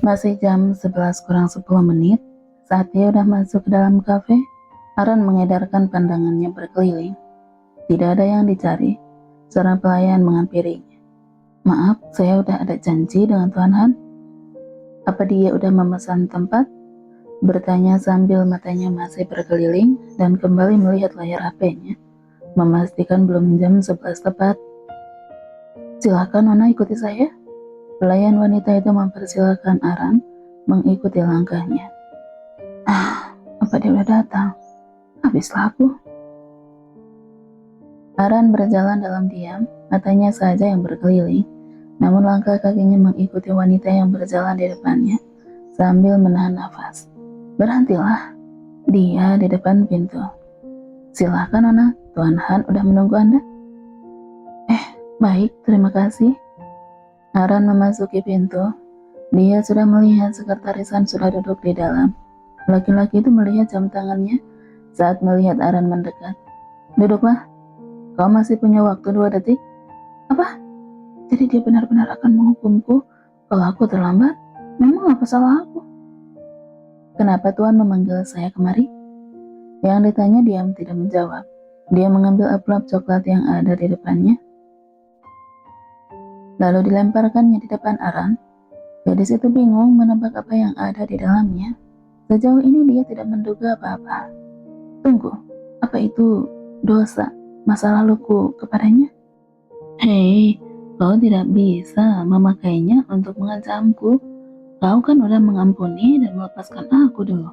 Masih jam 11 kurang 10 menit, saat dia udah masuk ke dalam kafe, Aran mengedarkan pandangannya berkeliling. Tidak ada yang dicari, seorang pelayan menghampirinya. Maaf, saya udah ada janji dengan Tuan Han. Apa dia udah memesan tempat? Bertanya sambil matanya masih berkeliling dan kembali melihat layar HP-nya, memastikan belum jam 11 tepat. Silakan Nona ikuti saya. Pelayan wanita itu mempersilahkan Aran mengikuti langkahnya. Apa dia udah datang? Habislah aku. Aran berjalan dalam diam, matanya saja yang berkeliling, namun langkah kakinya mengikuti wanita yang berjalan di depannya sambil menahan nafas. Berhentilah, dia di depan pintu. Silakan Nona, Tuan Han udah menunggu Anda. Baik, terima kasih. Aran memasuki pintu. Dia sudah melihat sekretarisan sudah duduk di dalam. Laki-laki itu melihat jam tangannya saat melihat Aran mendekat. Duduklah, kau masih punya waktu 2 detik. Apa? Jadi dia benar-benar akan menghukumku kalau aku terlambat? Memang apa salah aku? Kenapa Tuan memanggil saya kemari? Yang ditanya diam tidak menjawab. Dia mengambil amplop coklat yang ada di depannya, lalu dilemparkannya di depan Aran. Gadis itu bingung menebak apa yang ada di dalamnya. Sejauh ini dia tidak menduga apa-apa. Tunggu, apa itu dosa masa laluku kepadanya? Hei, kau tidak bisa memakainya untuk mengancamku. Kau kan udah mengampuni dan melepaskan aku dulu.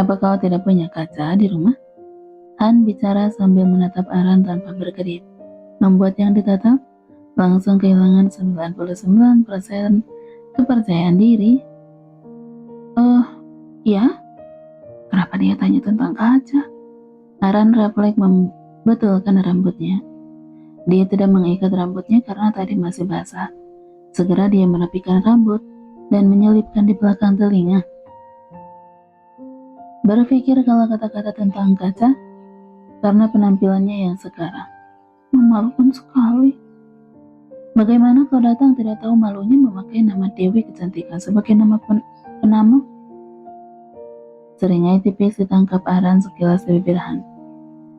Apa kau tidak punya kaca di rumah? Han bicara sambil menatap Aran tanpa berkedip, membuat yang ditatap langsung kehilangan 99% kepercayaan diri. Ya? Kenapa dia tanya tentang kaca? Aran refleks membetulkan rambutnya. Dia tidak mengikat rambutnya karena tadi masih basah. Segera dia merapikan rambut dan menyelipkan di belakang telinga. Berpikir kalau kata-kata tentang kaca karena penampilannya yang sekarang memalukan sekali. Bagaimana kau datang tidak tahu malunya memakai nama Dewi Kecantikan sebagai nama penama? Seringai tipis ditangkap Aran sekilas di bibir Han.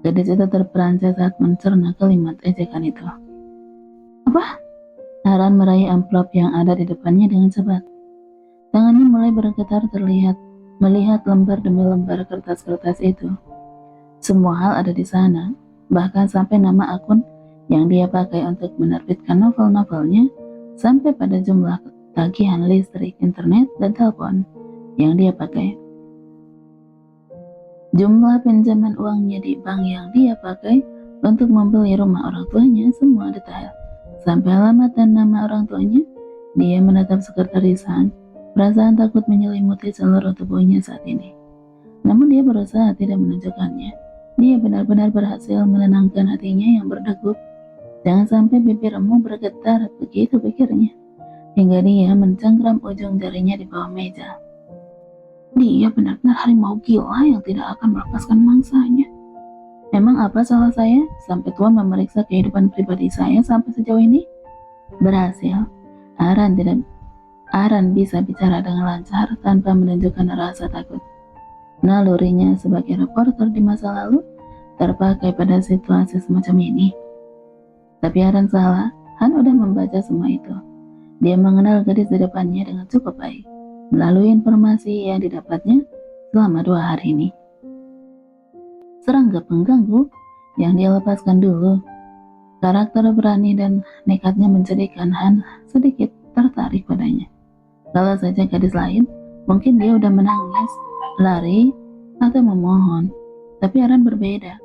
Gadis itu terperanjat saat mencerna kalimat ejekan itu. Apa? Aran meraih amplop yang ada di depannya dengan cepat. Tangannya mulai bergetar terlihat melihat lembar demi lembar kertas-kertas itu. Semua hal ada di sana, bahkan sampai nama akun yang dia pakai untuk menerbitkan novel-novelnya, sampai pada jumlah tagihan listrik, internet, dan telepon yang dia pakai. Jumlah pinjaman uangnya di bank yang dia pakai untuk membeli rumah orang tuanya, semua detail. Sampai alamat dan nama orang tuanya. Dia menatap sekretarisan, perasaan takut menyelimuti seluruh tubuhnya saat ini. Namun dia berusaha tidak menunjukkannya. Dia benar-benar berhasil menenangkan hatinya yang berdegup. Jangan sampai bibirmu bergetar, begitu pikirnya. Hingga dia mencengkram ujung jarinya di bawah meja. Dia benar-benar harimau gila yang tidak akan melepaskan mangsanya. Memang apa salah saya sampai Tuan memeriksa kehidupan pribadi saya sampai sejauh ini? Berhasil. Aran bisa bicara dengan lancar tanpa menunjukkan rasa takut. Nalurinya sebagai reporter di masa lalu terpakai pada situasi semacam ini. Tapi Aran salah, Han udah membaca semua itu. Dia mengenal gadis di depannya dengan cukup baik, melalui informasi yang didapatnya selama 2 hari ini. Serangga pengganggu yang dia lepaskan dulu. Karakter berani dan nekatnya menjadikan Han sedikit tertarik padanya. Kalau saja gadis lain, mungkin dia udah menangis, lari, atau memohon. Tapi Aran berbeda.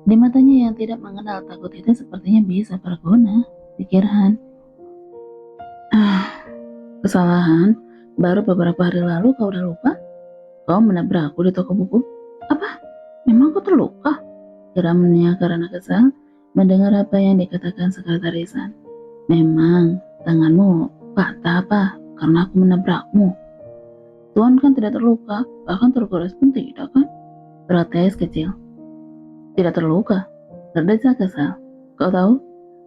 Di matanya yang tidak mengenal takut itu sepertinya bisa berguna, pikir Han. Kesalahan, baru beberapa hari lalu kau udah lupa? Kau menabrak aku di toko buku. Apa? Memang kau terluka? Geramnya karena kesal mendengar apa yang dikatakan sekretarisan. Memang, tanganmu patah apa? Karena aku menabrakmu. Tuan kan tidak terluka, bahkan tergores pun tidak kan? Protes kecil. Tidak terluka, terdesak kesal. Kau tahu,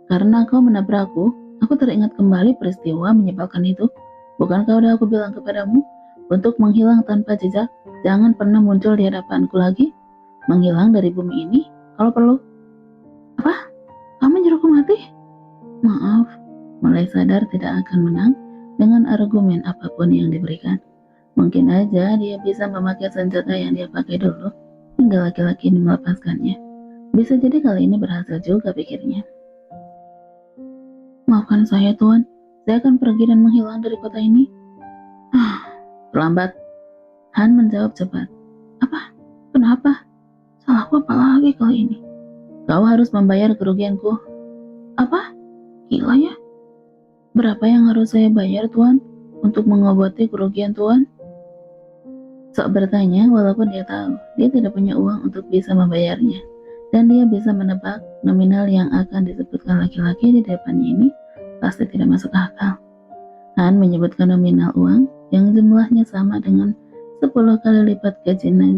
karena kau menabrakku, aku teringat kembali peristiwa menyebalkan itu. Bukankah udah aku bilang kepadamu untuk menghilang tanpa jejak, jangan pernah muncul di hadapanku lagi, menghilang dari bumi ini kalau perlu. Apa? Kamu nyuruhku mati? Maaf, mulai sadar tidak akan menang dengan argumen apapun yang diberikan. Mungkin aja dia bisa memakai senjata yang dia pakai dulu, hingga laki-laki ini melepaskannya. Bisa jadi kali ini berhasil juga, pikirnya. Maafkan saya, Tuan. Saya akan pergi dan menghilang dari kota ini. Terlambat. Han menjawab cepat. Apa? Kenapa? Salahku apa lagi kali ini? Kau harus membayar kerugianku. Apa? Gila ya? Berapa yang harus saya bayar, Tuan, untuk mengobati kerugian Tuan? Sok bertanya walaupun dia tahu dia tidak punya uang untuk bisa membayarnya. Dan dia bisa menebak nominal yang akan disebutkan laki-laki di depannya ini pasti tidak masuk akal. Han menyebutkan nominal uang yang jumlahnya sama dengan 10 kali lipat gajinya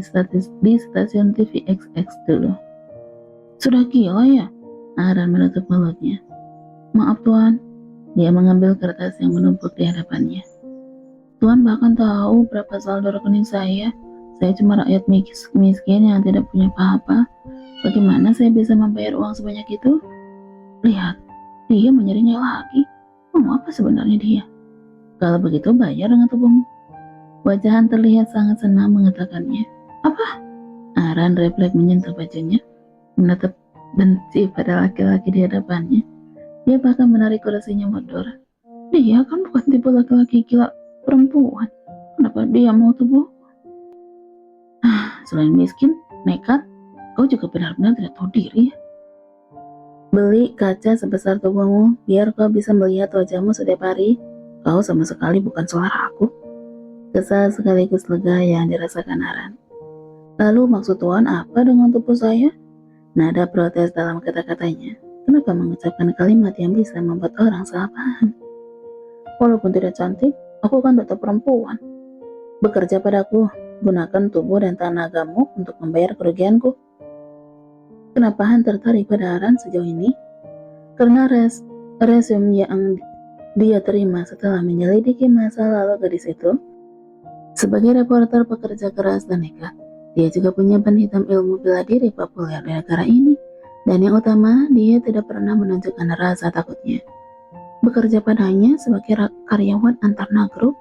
di stasiun TV XX dulu. Sudah gila ya? Aran menutup mulutnya. Maaf Tuan. Dia mengambil kertas yang menumpuk di hadapannya. Tuan bahkan tahu berapa saldo rekening saya. Saya cuma rakyat miskin yang tidak punya apa-apa. Bagaimana saya bisa membayar uang sebanyak itu? Lihat, dia menyeringai lagi. Mau apa sebenarnya dia? Kalau begitu bayar dengan tubuhmu. Wajah Han terlihat sangat senang mengatakannya. Apa? Aran refleks menyentuh bajunya, menatap benci pada laki-laki di hadapannya. Dia bahkan menarik kursinya mundur. Dia kan bukan tipe laki-laki gila perempuan. Kenapa dia mau tubuh? Selain miskin, nekat, kau juga benar-benar tidak tahu diri ya. Beli kaca sebesar tubuhmu biar kau bisa melihat wajahmu setiap hari. Kau sama sekali bukan selera aku. Kesal sekaligus lega yang dirasakan Aran. Lalu maksud Tuan apa dengan tubuh saya? Nada protes dalam kata-katanya. Kenapa mengucapkan kalimat yang bisa membuat orang salah paham? Walaupun tidak cantik, aku kan tetap perempuan. Bekerja padaku, gunakan tubuh dan tenagamu untuk membayar kerugianku. Kenapa Han tertarik pada Aran sejauh ini? Karena resume yang dia terima setelah menyelidiki masa lalu gadis itu. Sebagai reporter pekerja keras dan nekat, dia juga punya ban hitam ilmu bela diri populer di negara ini. Dan yang utama, dia tidak pernah menunjukkan rasa takutnya. Bekerja padanya sebagai karyawan antar Group?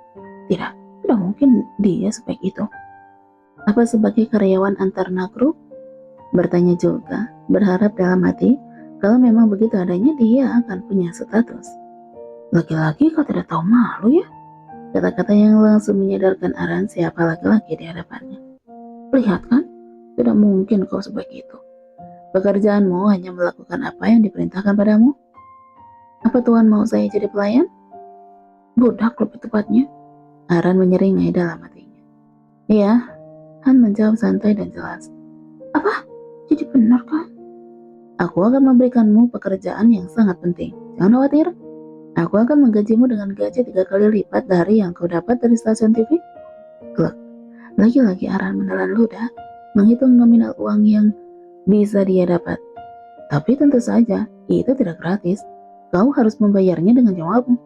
Tidak mungkin dia sebaik itu. Apa sebagai karyawan antar Group? Bertanya juga, berharap dalam hati, kalau memang begitu adanya dia akan punya status. Laki-laki kau tidak tahu malu ya? Kata-kata yang langsung menyadarkan Aran siapa laki-laki di hadapannya. Lihat kan, tidak mungkin kau sebaik itu. Pekerjaanmu hanya melakukan apa yang diperintahkan padamu. Apa Tuan mau saya jadi pelayan? Budak lebih tepatnya. Aran menyeringai dalam hatinya. Iya, Han menjawab santai dan jelas. Apa? Jadi benar kan? Aku akan memberikanmu pekerjaan yang sangat penting. Jangan khawatir. Aku akan menggajimu dengan gaji 3 kali lipat dari yang kau dapat dari stasiun TV. Kluk. Lagi-lagi Aran menelan ludah, menghitung nominal uang yang bisa dia dapat. Tapi tentu saja, itu tidak gratis. Kau harus membayarnya dengan jawabmu.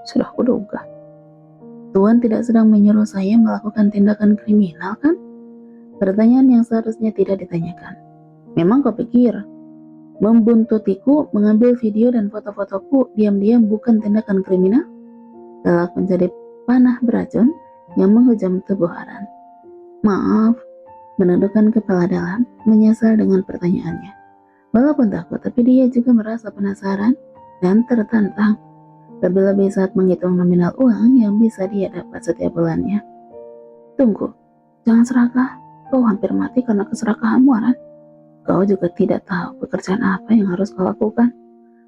Sudah kuduga. Tuan tidak sedang menyuruh saya melakukan tindakan kriminal kan? Pertanyaan yang seharusnya tidak ditanyakan. Memang kau pikir membuntutiku, mengambil video dan foto-fotoku diam-diam bukan tindakan kriminal? Kelak menjadi panah beracun yang menghujam tubuh Aran. Maaf, menundukkan kepala dalam, menyesal dengan pertanyaannya. Walaupun takut, tapi dia juga merasa penasaran dan tertantang. Lebih-lebih saat menghitung nominal uang yang bisa dia dapat setiap bulannya. Tunggu, jangan serakah. Kau hampir mati karena keserakahanmu, Aran. Kau juga tidak tahu pekerjaan apa yang harus kau lakukan.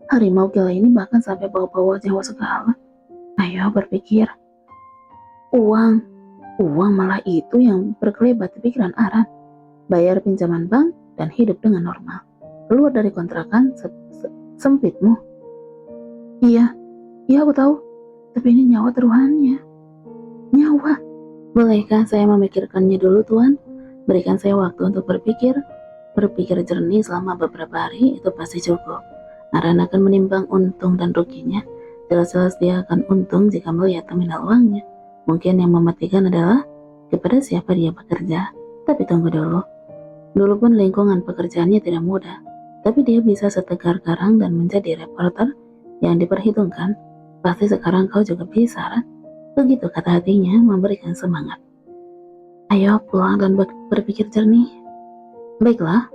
Harimau gila ini bahkan sampai bawa-bawa nyawa segala. Ayo berpikir. Uang malah itu yang berkelebat di pikiran Aran. Bayar pinjaman bank dan hidup dengan normal. Keluar dari kontrakan sempitmu. Iya aku tahu. Tapi ini nyawa taruhannya. Nyawa. Bolehkah saya memikirkannya dulu, Tuan? Berikan saya waktu untuk berpikir. Berpikir jernih selama beberapa hari itu pasti cukup. Aran akan menimbang untung dan ruginya. Jelas-jelas dia akan untung jika melihat nominal uangnya. Mungkin yang mematikan adalah kepada siapa dia bekerja. Tapi tunggu dulu. Dulu pun lingkungan pekerjaannya tidak mudah, tapi dia bisa setegar karang dan menjadi reporter yang diperhitungkan. Pasti sekarang kau juga bisa, Ran. Begitu kata hatinya memberikan semangat. Ayo pulang dan berpikir jernih. Baiklah,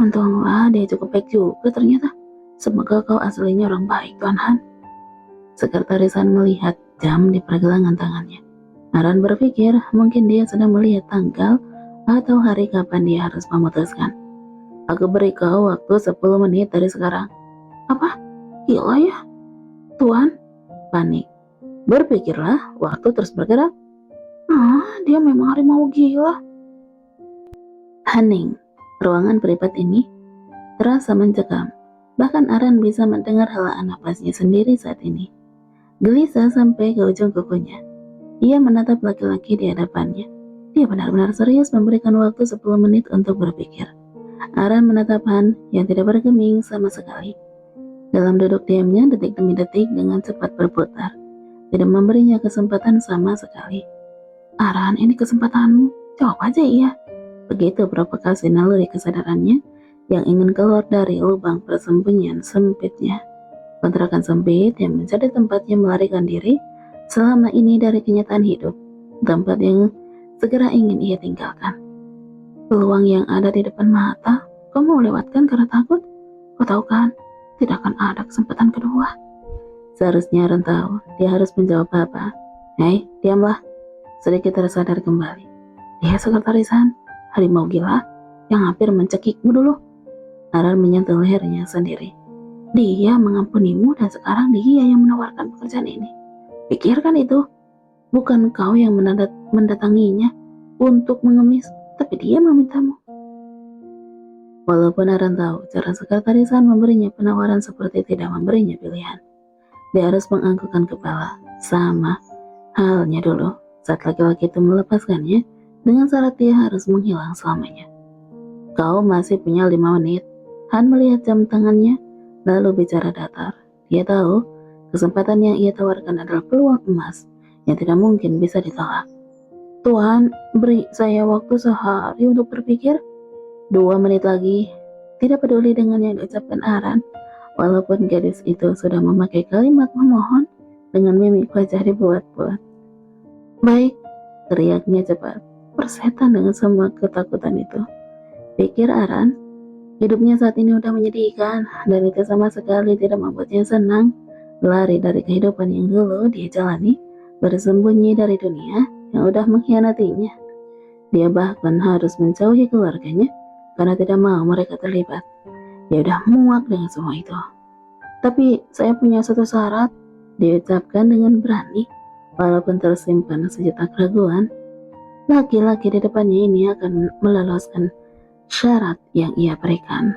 untunglah dia cukup baik juga ternyata. Semoga kau aslinya orang baik, Tuan Han. Sekretaris Han melihat jam di pergelangan tangannya. Aran berpikir mungkin dia sedang melihat tanggal atau hari kapan dia harus memutuskan. Aku beri kau waktu 10 menit dari sekarang. Apa? Gila ya? Tuan? Panik. Berpikirlah, waktu terus bergerak. Dia memang harimau gila. Hening. Ruangan privat ini terasa mencekam. Bahkan Aran bisa mendengar helaan napasnya sendiri saat ini. Gelisah sampai ke ujung kukunya. Ia menatap laki-laki di hadapannya. Dia benar-benar serius memberikan waktu 10 menit untuk berpikir. Aran menatap Han yang tidak bergeming sama sekali. Dalam duduk diamnya detik demi detik dengan cepat berputar. Tidak memberinya kesempatan sama sekali. Aran, ini kesempatanmu. Jawab aja iya. Begitu provokasi naluri kesadarannya yang ingin keluar dari lubang persembunyian sempitnya. Kontrakan sempit yang menjadi tempatnya melarikan diri selama ini dari kenyataan hidup. Tempat yang segera ingin ia tinggalkan. Peluang yang ada di depan mata, kau mau lewatkan karena takut? Kau tahu kan, tidak akan ada kesempatan kedua. Seharusnya Aaron tahu, dia harus menjawab apa. Hei, diamlah. Sedikit tersadar kembali. Dia sekretarisan, harimau gila yang hampir mencekikmu dulu. Aaron menyentuh lehernya sendiri. Dia mengampunimu dan sekarang dia yang menawarkan pekerjaan ini. Pikirkan itu. Bukan kau yang mendatanginya untuk mengemis, tapi dia memintamu. Walaupun Aaron tahu cara sekretarisan memberinya penawaran seperti tidak memberinya pilihan. Dia harus menganggukkan kepala. Sama halnya dulu saat laki-laki itu melepaskannya dengan syarat dia harus menghilang selamanya. Kau masih punya 5 menit. Han melihat jam tangannya, lalu bicara datar. Dia tahu kesempatan yang ia tawarkan adalah peluang emas yang tidak mungkin bisa ditolak. Tuhan, beri saya waktu sehari untuk berpikir. 2 menit lagi. Tidak peduli dengan yang diucapkan Aran, walaupun gadis itu sudah memakai kalimat memohon dengan mimik wajah dibuat-buat. Baik, teriaknya cepat, persetan dengan semua ketakutan itu. Pikir Aran, hidupnya saat ini udah menyedihkan dan itu sama sekali tidak membuatnya senang. Lari dari kehidupan yang dulu dia jalani, bersembunyi dari dunia yang udah mengkhianatinya. Dia bahkan harus menjauhi keluarganya karena tidak mau mereka terlibat. Dia udah muak dengan semua itu. Tapi saya punya satu syarat, diucapkan dengan berani, walaupun tersimpan sejuta keraguan. Laki-laki di depannya ini akan meloloskan syarat yang ia berikan.